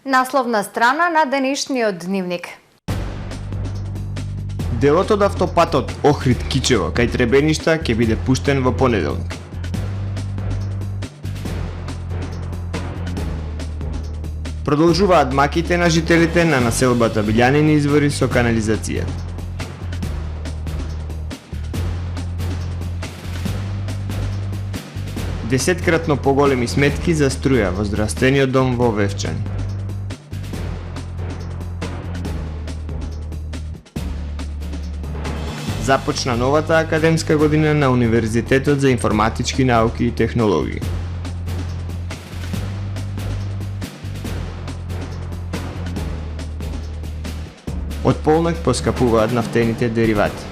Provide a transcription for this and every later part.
Насловна страна на денешниот дневник. Делот од автопатот Охрид-Кичево кај Требеништа ќе биде пуштен во понеделник. Продолжуваат маките на жителите на населбата Билјанини извори со канализација. Десеткратно поголеми сметки за струја во здравствениот дом во Вевчани. Започна новата академска година на Универзитетот за информатички науки и технологии. Од полнок поскапуваат нафтените деривати.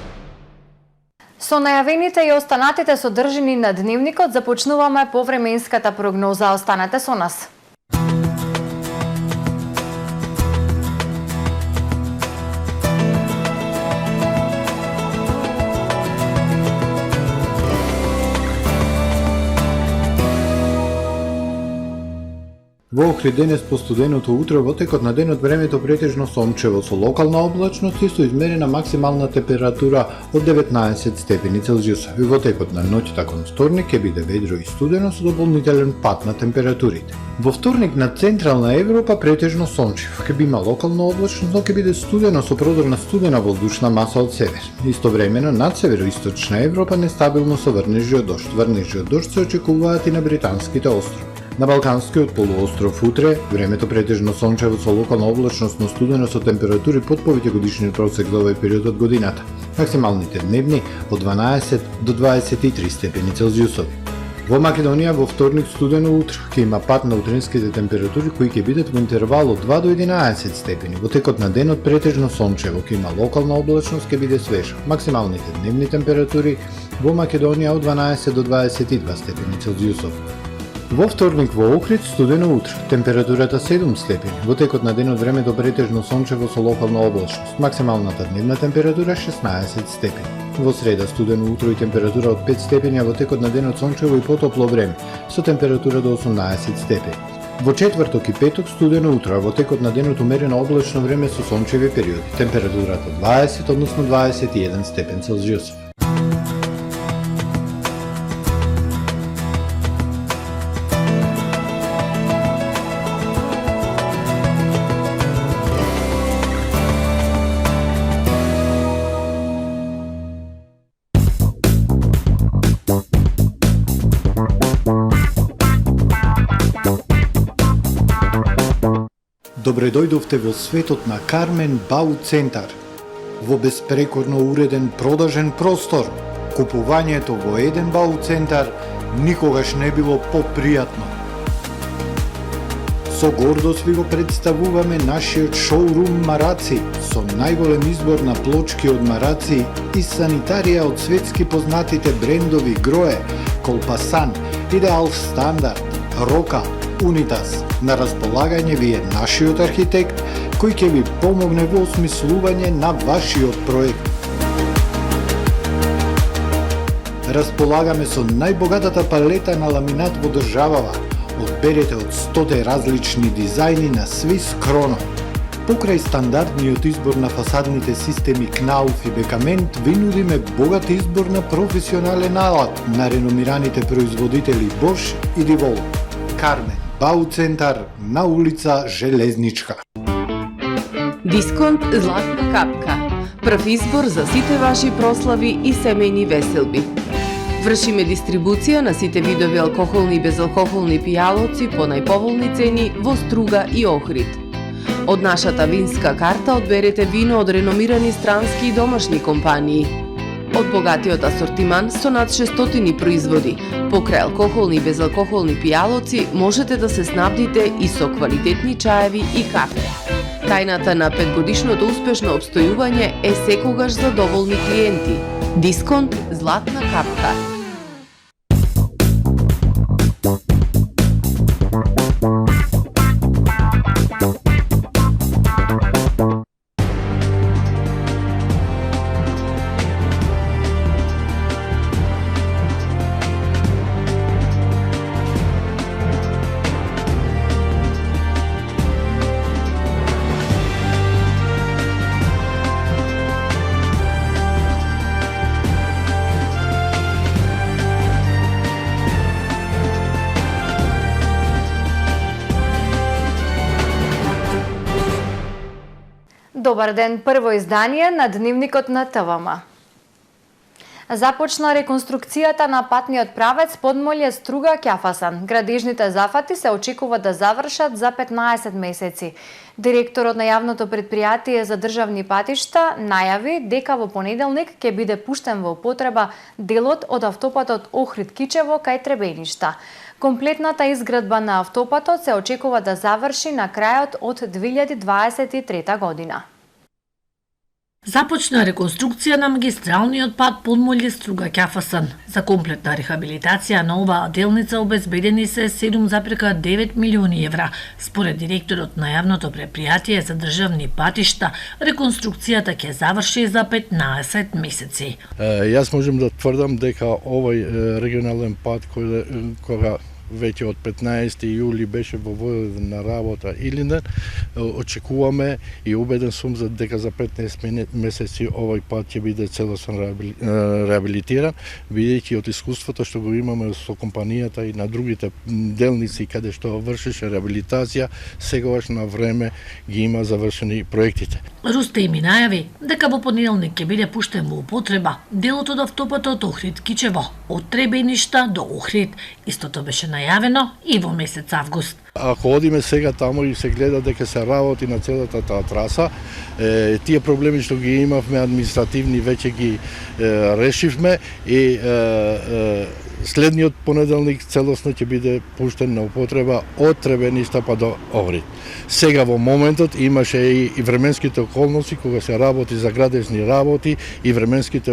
Со најавените и останатите содржини на дневникот започнуваме повременската прогноза. Останете со нас. Во Охрид денес по студеното утро во текот на денот времето претежно сончево со локална облачност и со измерена максимална температура од 19 степени Целзиус. И во текот на ноќта кон вторник ќе биде ведро и студено со дополнителен пад на температурите. Во вторник на Централна Европа претежно сончев. Ќе има локална облачност, но ќе биде студено со продор на студена воздушна маса од север. Истовремено над североисточна Европа нестабилно со врнежи од дожд. Врнежи од дожд се очекуваат и на британските острови. На Балканскиот полуостров утре, времето претежно сончево со локална облачност, но студено со температури под повеќегодишниот просек за овој период од годината. Максималните дневни од 12 до 23 степени Целзиусови. Во Македонија во вторник студено утро ќе има пад на утринските температури кои ќе бидат во интервал од 2 до 11 степени. Во текот на денот претежно сончево ќе има локална облачност, ќе биде свежа. Максималните дневни температури во Македонија од 12 до 22 степени Целзиусови. Во вторник во Охрид студено утро, температурата 7 степени. Во текот на денот времето претежно сончево со локална облачност. Максималната дневна температура 16 степени. Во среда студено утро и температура од 5 степени, а во текот на денот сончево и потопло време со температура до 18 степени. Во четврток и петок студено утро, а во текот на денот умерено облачно време со сончеви периоди. Температурата 20, односно 21 степен Целзиус. Добре дојдовте во светот на Кармен Бау Центар. Во беспрекорно уреден продажен простор, купувањето во еден Бау Центар никогаш не било попријатно. Со гордост ви го представуваме нашиот шоурум Мараци со најголем избор на плочки од Мараци и санитарија од светски познатите брендови Грое, Колпасан, Идеал Стандард, Рока, Унитас. На располагање ви е нашиот архитект кој ќе ви помогне во осмислување на вашиот проект. Располагаме со најбогатата палета на ламинат во државава. Одберете од 100 различни дизајни на Swiss Chrono. Покрај стандардниот избор на фасадните системи Knauf и Бекамент, ви нудиме богат избор на професионален алат на реномираните производители Bosch и Divol. Кармен Бау Центар на улица Железничка. Дисконт Златна капка. Прв избор за сите ваши прослави и семејни веселби. Вршиме дистрибуција на сите видови алкохолни и безалкохолни пијалоци по најповолни цени во Струга и Охрид. Од нашата винска карта одберете вино од реномирани странски и домашни компании. Од богатиот асортиман со над 600 производи, покрај алкохолни и безалкохолни пијалоци, можете да се снабдите и со квалитетни чаеви и кафе. Тајната на 5-годишното успешно обстојување е секогаш за доволни клиенти. Дисконт Златна капка. Добар ден, прво издание на Дневникот на ТВМ. Започна реконструкцијата на патниот правец Подмолје Струга Ќафасан. Градежните зафати се очекува да завршат за 15 месеци. Директорот на јавното претпријатие за државни патишта најави дека во понеделник ќе биде пуштен во употреба делот од автопатот Охрид-Кичево кај Требеништа. Комплетната изградба на автопатот се очекува да заврши на крајот од 2023 година. Започна реконструкција на магистралниот пат Подмолје Струга Ќафасан. За комплетна рехабилитација на оваа делница обезбедени се 7,9 милиони евра. Според директорот на јавното претпријатие за државни патишта, реконструкцијата ќе заврши за 15 месеци. Јас можам да тврдам дека овој регионален пат кога веќе од 15 јули беше воведен на работа или не, очекуваме и убеден сум дека за 15 месеци овој пат ќе биде целосно реабилитиран, бидејќи од искуството што го имаме со компанијата и на другите делници каде што вршеше реабилитација, сегаш на време ги има завршени проектите. Рустем најави дека во понеделник ќе биде пуштен во употреба делот од автопатот Охрид-Кичево од Требеништа до Охрид. Истото беше најавено и во месец август. Ако одиме сега таму и се гледа дека се работи на целата таа траса, тие проблеми што ги имавме административни веќе ги решивме и следниот понеделник целосно ќе биде пуштен на употреба од Требеништа па до Охрид. Сега во моментот имаше и временските околности кога се работи за градежни работи и временските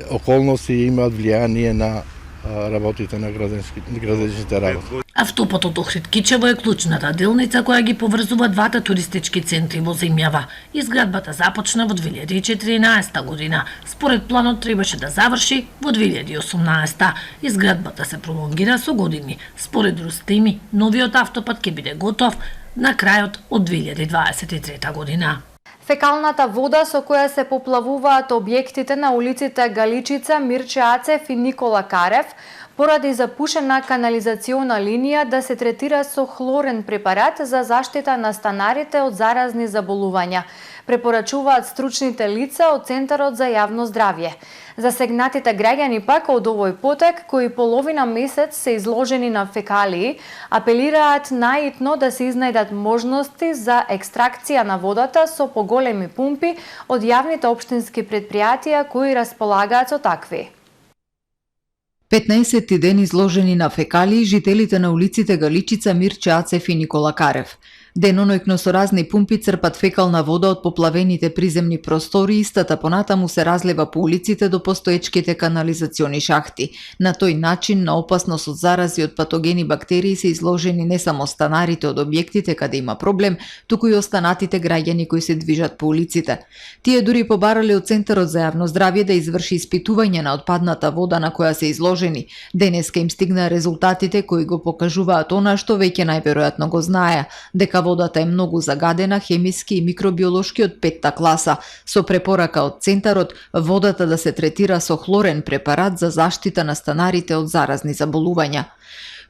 околности имаат влијание на работите на градежните работи. Автопатот Охрид-Кичево е клучната делница која ги поврзува двата туристички центри во земјава. Изградбата започна во 2014 година. Според планот требаше да заврши во 2018. Изградбата се пролонгира со години. Според Рустеми, новиот автопат ќе биде готов на крајот од 2023 година. Фекалната вода со која се поплавуваат објектите на улиците Галичица, Мирче Ацев и Никола Карев, поради запушена канализациона линија да се третира со хлорен препарат за заштита на станарите од заразни заболувања, препорачуваат стручните лица од Центарот за јавно здравје. Засегнатите граѓани пак од овој потек, кои половина месец се изложени на фекалии, апелираат наитно да се изнајдат можности за екстракција на водата со поголеми пумпи од јавните општински претпријатија кои располагаат со такви. 15 ден изложени на фекалии жителите на улиците Галичица, Мирче Ацев и Никола Карев. Деноноќно со разни пумпи црпат фекална вода од поплавените приземни простори, истата понатаму се разлива по улиците до постоечките канализациони шахти. На тој начин на опасност од зарази од патогени бактерии се изложени не само станарите од објектите каде има проблем, туку и останатите граѓани кои се движат по улиците. Тие дури побарале од Центарот за јавно здравје да изврши испитување на отпадната вода на која се изложени. Денеска им стигнаа резултатите кои го покажуваат она што веќе најверојатно го знае, дека водата е многу загадена хемиски и микробиолошки од 5-та класа, со препорака од Центарот водата да се третира со хлорен препарат за заштита на станарите од заразни заболувања.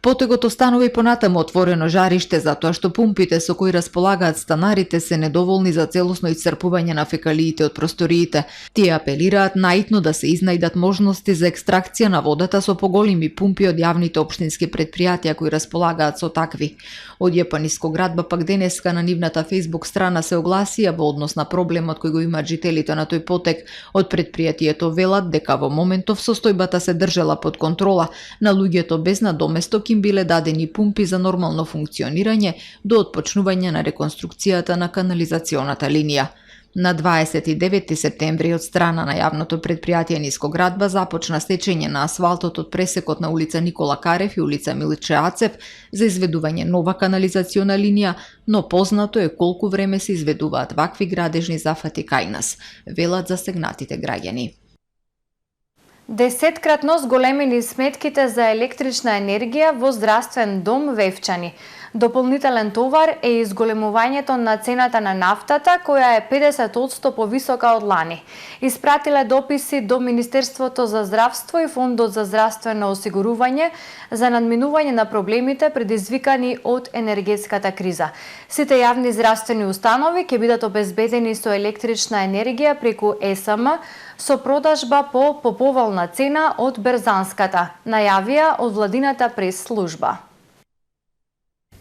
Потегот останува и понатаму отворено жариште затоа што пумпите со кои располагаат станарите се недоволни за целосно исцрпување на фекалиите од просториите. Тие апелираат наитно да се изнајдат можности за екстракција на водата со поголеми пумпи од јавните општински претпријатија кои располагаат со такви. Од епаниско градба пак денеска на нивната Facebook страна се огласија во однос на проблемот кој го имаат жителите на тој потек. Од претпријатието велат дека во моментов состојбата се држала под контрола, на луѓето без надоместок им биле дадени пумпи за нормално функционирање до отпочнување на реконструкцијата на канализационата линија. На 29 септември од страна на јавното претпријатие Нискоградба започна стечење на асфалтот од пресекот на улица Никола Карев и улица Мирче Ацев за изведување нова канализациона линија, но познато е колку време се изведуваат вакви градежни зафати кај нас, велат засегнатите граѓани. 10-кратно зголемени сметките за електрична енергија во здравствен дом Вевчани. Дополнителен товар е изголемувањето на цената на нафтата, која е 50% повисока од лани. Испратиле дописи до Министерството за здравство и Фондот за здравствено осигурување за надминување на проблемите предизвикани од енергетската криза. Сите јавни здравствени установи ќе бидат обезбедени со електрична енергија преку ЕСМ со продажба по поповолна цена од берзанската, најавија од владината прес-служба.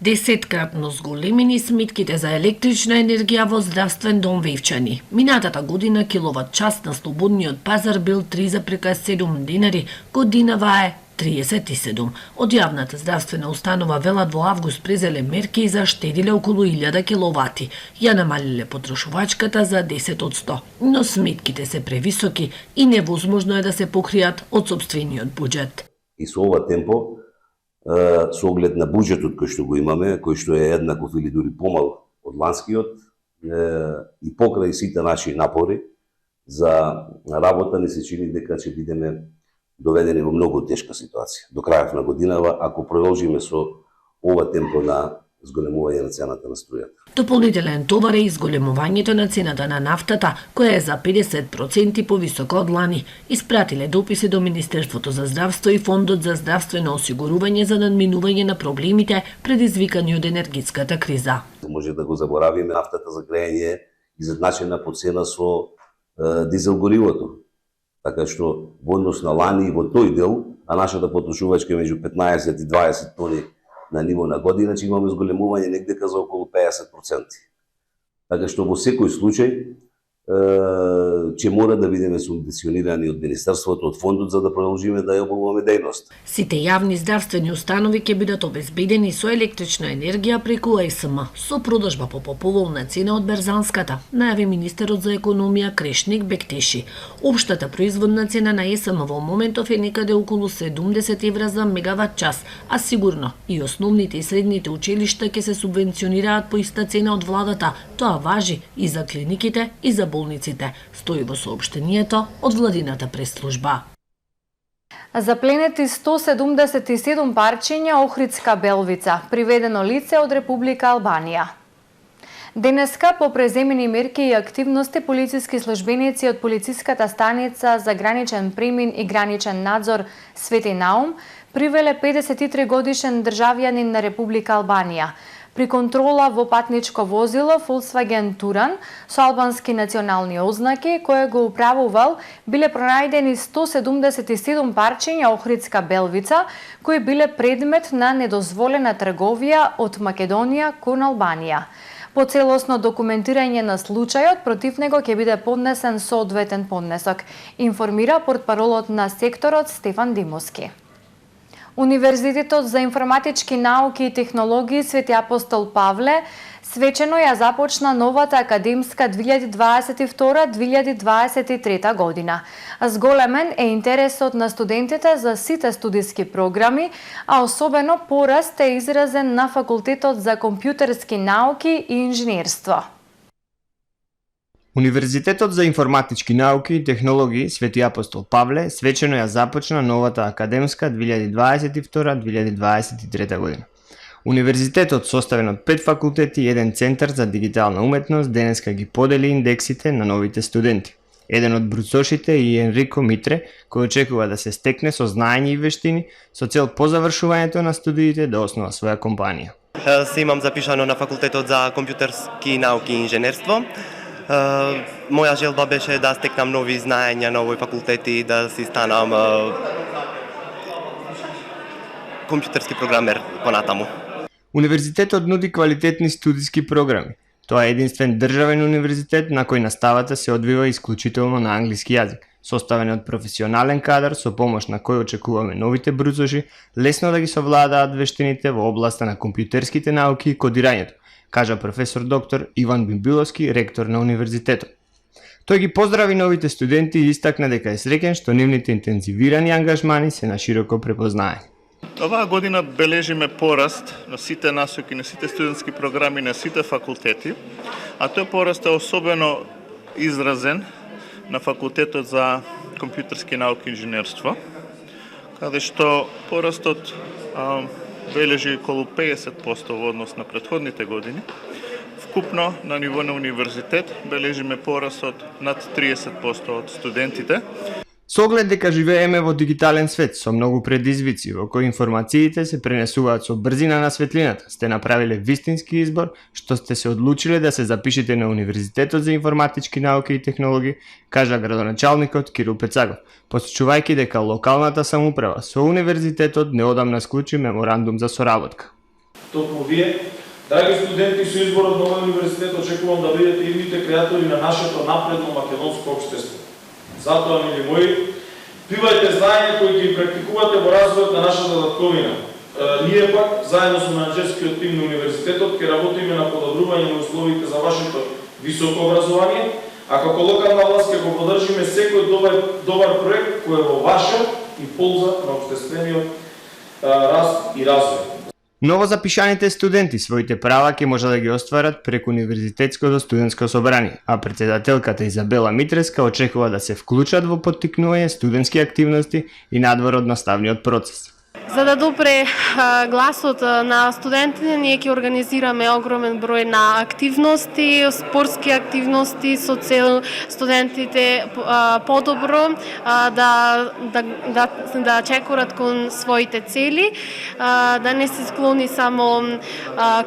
10-кратно зголемени сметките за електрична енергија во здравствен дом Вевчани. Минатата година киловат час на слободниот пазар бил 3,7 динари, годинава е 37. Од јавната здравствена установа велат во август презеле мерки и заштедиле околу 1000 киловати. Ја намалиле потрошувачката за 10%, но сметките се превисоки и невозможно е да се покријат од сопствениот буџет. И со ова темпо, со оглед на буџетот кој што го имаме, кој што е еднаков или дури помал од ланскиот, и покрај сите наши напори за работа, ни се чини дека ќе бидеме доведени во многу тешка ситуација. До крајот на годинава, ако продолжиме со ова темпо на зголемување на цената на струјата. Дополнителен товар е изголемувањето на цената на нафтата, која е за 50% повисока од лани. Испратиле дописи до Министерството за здравство и Фондот за здравствено осигурување за надминување на проблемите предизвикани од енергетската криза. Може да го заборавиме нафтата за грејење изедначена по цена со дизел горивото. Така што во однос на лани и во тој дел, а нашата потрошувачка меѓу 15 и 20 тони на ниво на година, че имаме зголемување негдека за околу 50%. Така што во секој случај ќе мора да бидеме субвенционирани од Министерството, од Фондот, за да продолжиме да ја обавуваме дејност. Сите јавни здравствени установи ќе бидат обезбедени со електрична енергија преку ЕСМ, со продажба по поповолна цена од берзанската, најави министерот за економија Крешник Бектеши. Општата производна цена на ЕСМ во моментов е некаде околу 70 евра за мегават час, а сигурно и основните и средните училишта ќе се субвенционираат по иста цена од владата. Тоа важи и за клиниките и за болниците, стои во соопштението од владината прес-служба. Запленети 177 парчиња Охридска белвица, приведено лице од Република Албанија. Денеска, по преземени мерки и активности, полициски службеници од полициската станица за граничен премин и граничен надзор Свети Наум привеле 53 годишен државјанин на Република Албанија. При контрола во патничко возило Volkswagen Туран со албански национални ознаки, кој го управувал, биле пронајдени 177 парчиња Охридска белвица, кои биле предмет на недозволена трговија од Македонија кон Албанија. По целосно документирање на случајот, против него ќе биде поднесен соодветен поднесок, информира портпаролот на секторот Стефан Димовски. Универзитетот за информатички науки и технологии Свети Апостол Павле свечено ја започна новата академска 2022-2023 година. Зголемен е интересот на студентите за сите студиски програми, а особено пораст е изразен на Факултетот за компјутерски науки и инженерство. Универзитетот за информатички науки и технологии Свети Апостол Павле свечено ја започна новата академска 2022-2023 година. Универзитетот, составен од 5 факултети и еден центар за дигитална уметност, денеска ги подели индексите на новите студенти. Еден од бруцошите е Енрико Митре, кој очекува да се стекне со знаење и вештини со цел по завршувањето на студиите да основа своја компанија. Се имам запишано на Факултетот за компјутерски науки и инженерство. Моја желба беше да стекнам нови знаења на овој факултет и да си станам компјутерски програмер понатаму. Универзитетот нуди квалитетни студиски програми. Тоа е единствен државен универзитет на кој наставата се одвива исклучително на англиски јазик, составен од професионален кадар со помош на кој очекуваме новите бруцоши лесно да ги совладаат вештините во областа на компјутерските науки и кодирањето, кажа професор доктор Иван Бимбиловски, ректор на универзитетот. Тој ги поздрави новите студенти и истакна дека е среќен што нивните интензивирани ангажмани се на широко препознаени. Оваа година бележиме пораст на сите насоки, на сите студентски програми, на сите факултети, а тој пораст е особено изразен на Факултетот за компјутерски науки и инженерство, каде што порастот бележи околу 50% во однос на претходните години. Вкупно на ниво на универзитет бележиме пораст од над 30% од студентите. Со оглед дека живееме во дигитален свет со многу предизвици во кои информациите се пренесуваат со брзина на светлината, сте направиле вистински избор што сте се одлучиле да се запишете на Универзитетот за информатички науки и технологии, кажа градоначалникот Кирил Пецагов, посочувајќи дека локалната самоуправа со универзитетот неодамна склучи меморандум за соработка. Токму вие, драги студенти, со изборот на овој универзитет очекувам да бидете идните креатори на нашето напредно македонско општество. Затоа, мили мои, бивајте знаење кои ги практикувате во развојот на нашата татковина. Ние пак, заедно со менаџерскиот тим на универзитетот, ќе работиме на подобрување на условите за вашето високо образование, а како локална власт ќе го поддржиме секој добар проект кој е во ваша и полза на општествениот раст и развој. Новозапишаните студенти своите права ќе може да ги остварат преку Универзитетското студентско собрание, а претседателката Изабела Митреска очекува да се вклучат во поттикнување студентски активности и надвор од наставниот процес. За да допре гласот на студентите, ние ќе организираме огромен број на активности, спортски активности со цел студентите подобро да чекорат кон своите цели, да не се склони само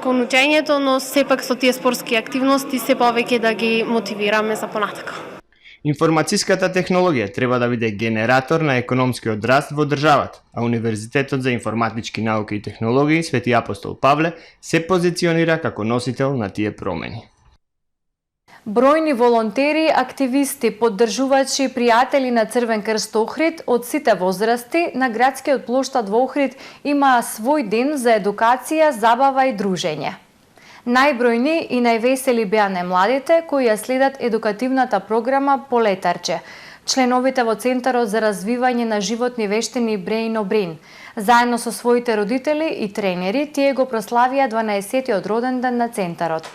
кон учењето, но сепак со тие спортски активности се повеќе да ги мотивираме за понатака. Информацијската технологија треба да биде генератор на економскиот раст во државата, а Универзитетот за информатички науки и технологии Свети Апостол Павле се позиционира како носител на тие промени. Бројни волонтери, активисти, поддржувачи, пријатели на Црвен крст Охрид од сите возрасти на градскиот плоштад во Охрид имаа свој ден за едукација, забава и дружење. Најбројни и највесели беа најмладите кои ја следат едукативната програма Полетарче. Членовите во Центарот за развивање на животни вештини Brain o Brain. Заедно со своите родители и тренери, тие го прославија 12-тиот роден ден на Центарот.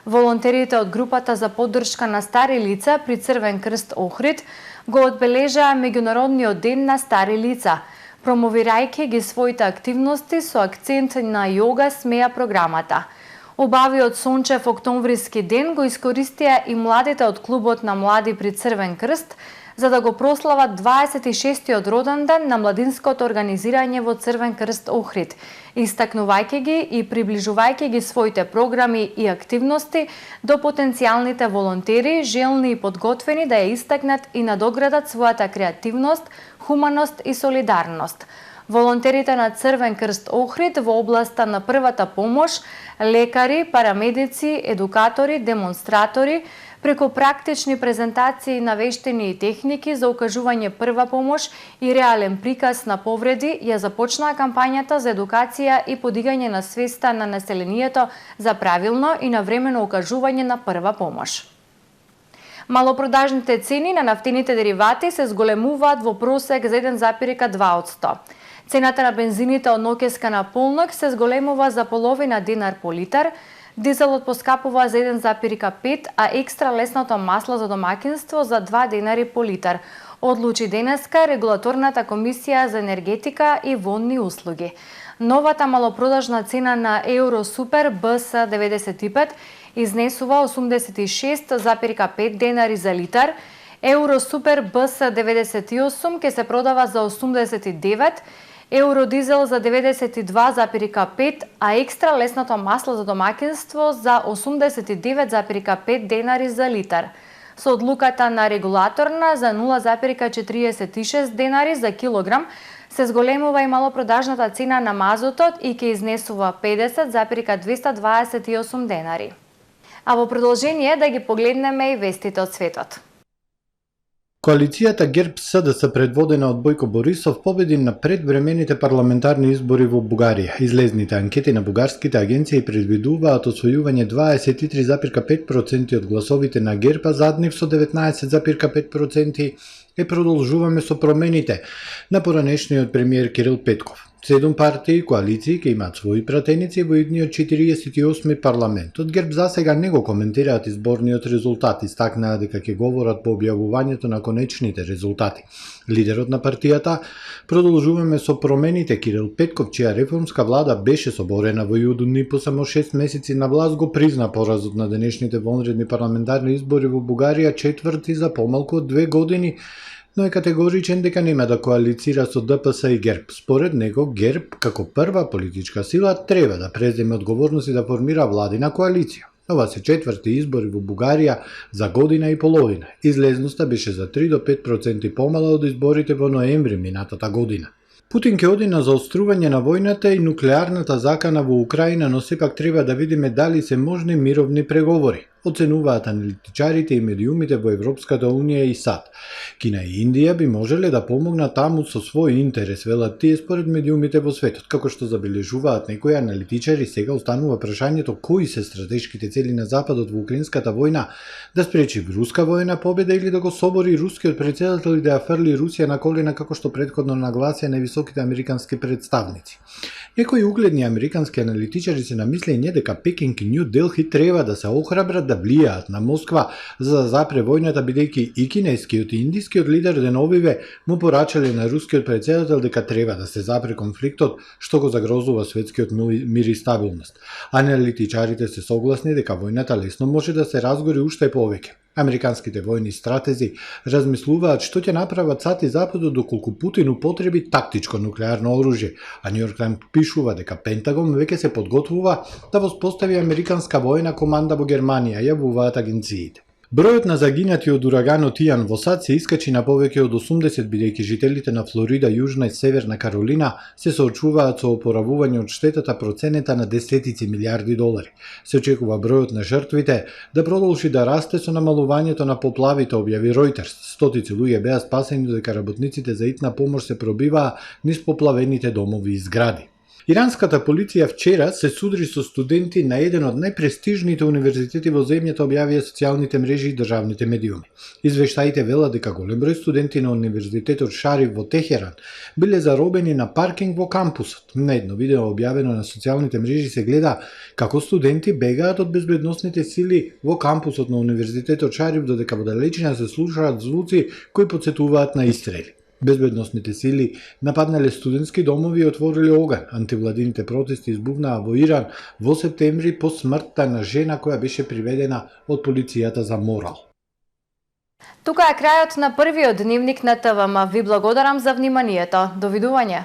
Волонтерите од групата за поддршка на стари лица при Црвен крст Охрид го одбележаа меѓународниот ден на стари лица, промовирајќи ги своите активности со акцент на јога смеја програмата. Обавиот сончев октомвриски ден го искористија и младите од клубот на млади при Црвен крст за да го прослават 26-тиот роден ден на младинското организирање во Црвен крст Охрид, истакнувајќи ги и приближувајќи ги своите програми и активности до потенцијалните волонтери, желни и подготвени да ја истакнат и надоградат својата креативност, хуманост и солидарност. Волонтерите на Црвен крст Охрид во областа на првата помош, лекари, парамедици, едукатори, демонстратори, преку практични презентации на вештини и техники за укажување прва помош и реален приказ на повреди, ја започнаа кампањата за едукација и подигање на свеста на населението за правилно и навремено укажување на прва помош. Малопродажните цени на нафтените деривати се зголемуваат во просек за 1,2%. Цената на бензините од ноќеска на полнок се зголемува за половина динар по литар, дизелот поскапува за 1,5, а екстра лесното масло за домакинство за 2 денари по литар, одлучи денеска Регулаторната комисија за енергетика и водни услуги. Новата малопродажна цена на Евросупер БС95 изнесува 86,5 денари за литар, Евросупер БС98 ќе се продава за 89, Евродизел за 92,5, а екстра лесното масло за домакинство за 89,5 денари за литар. Со одлуката на регулаторна за 0,46 денари за килограм се зголемува и малопродажната цена на мазотот и ќе изнесува 50,228 денари. А во продолжение да ги погледнеме и вестите од светот. Коалицијата ГЕРБ-СДС предводена од Бојко Борисов победи на предвремените парламентарни избори во Бугарија. Излезните анкети на бугарските агенции предвидуваат освојување 23,5% од гласовите на ГЕРБ, а заднив со 19,5%. Продолжуваме со промените на поранешниот премиер Кирил Петков. 7 партии и коалиции ќе имаат своји пратеници во идниот 48 парламент. Од ГЕРБ засега не го коментираат изборниот резултат, истакнаа дека ќе говорат по објавувањето на конечните резултати. Лидерот на партијата "Продолжуваме со промените" Кирил Петков, чија реформска влада беше соборена во јуни по само 6 месеци на власт, го призна поразот на денешните вонредни парламентарни избори во Бугарија, четврти за помалку од 2 години, но е категоричен дека нема да коалицира со ДПС и ГЕРБ. Според него, ГЕРБ, како прва политичка сила, треба да преземе одговорност и да формира владина коалиција. Ова се четврти избори во Бугарија за година и половина. Излезноста беше за 3 до 5% помала од изборите во ноември минатата година. Путин ќе оди на заострување на војната и нуклеарната закана во Украина, но сепак треба да видиме дали се можни мировни преговори, оценуваат аналитичарите и медиумите во Европската Унија и САД. Кина и Индија би можеле да помогнат таму со свој интерес, велат тие според медиумите во светот. Како што забележуваат некои аналитичари, сега останува прашањето кои се стратешките цели на Западот во украинската војна, да спречи руска војна победа или да го собори рускиот претседател и да ја фрли Русија на колена, како што претходно нагласија невисоките американски представници. Некои угледни американски аналитичари се намислени дека Пекинг и Нью Делхи треба да се охрабрат да влијаат на Москва за да запре војната, бидејќи и кинескиот и индискиот лидер деновиве му порачале на рускиот претседател дека треба да се запре конфликтот што го загрозува светскиот мир и стабилност. Аналитичарите се согласни дека војната лесно може да се разгори уште повеќе. Американските војни стратези размислуваат што ќе направат САД и Западот доколку Путин употреби тактичко нуклеарно оружје, а Нью Йорк Таймс пишува дека Пентагон веќе се подготвува да воспостави американска војна команда во Германија, јавуваат агенциите. Бројот на загинати од ураганот Иан во САД се искачи на повеќе од 80, бидејќи жителите на Флорида, Јужна и Северна Каролина се соочуваат со опоравување од штетата проценета на десетици милиарди долари. Се очекува бројот на жртвите да продолжи да расте со намалувањето на поплавите, објави Reuters. Стотици луѓе беа спасени додека работниците за итна помош се пробиваа низ поплавените домови и згради. Иранската полиција вчера се судри со студенти на еден од најпрестижните универзитети во земјата, објавија социјалните мрежи и државните медиуми. Извештаите велат дека голем број студенти на универзитетот Шариф во Техеран биле заробени на паркинг во кампусот. На едно видео објавено на социјалните мрежи се гледа како студенти бегаат од безбедносните сили во кампусот на универзитетот Шариф, додека во далечина се слушаат звуци кои потсетуваат на истрели. Безбедносните сили нападнале студентски домови и отвориле оган. Антивладините протести избухнаа во Иран во септември по смртта на жена која беше приведена од полицијата за морал. Тука е крајот на првиот дневник на ТВМ. Ви благодарам за вниманието. Довидување.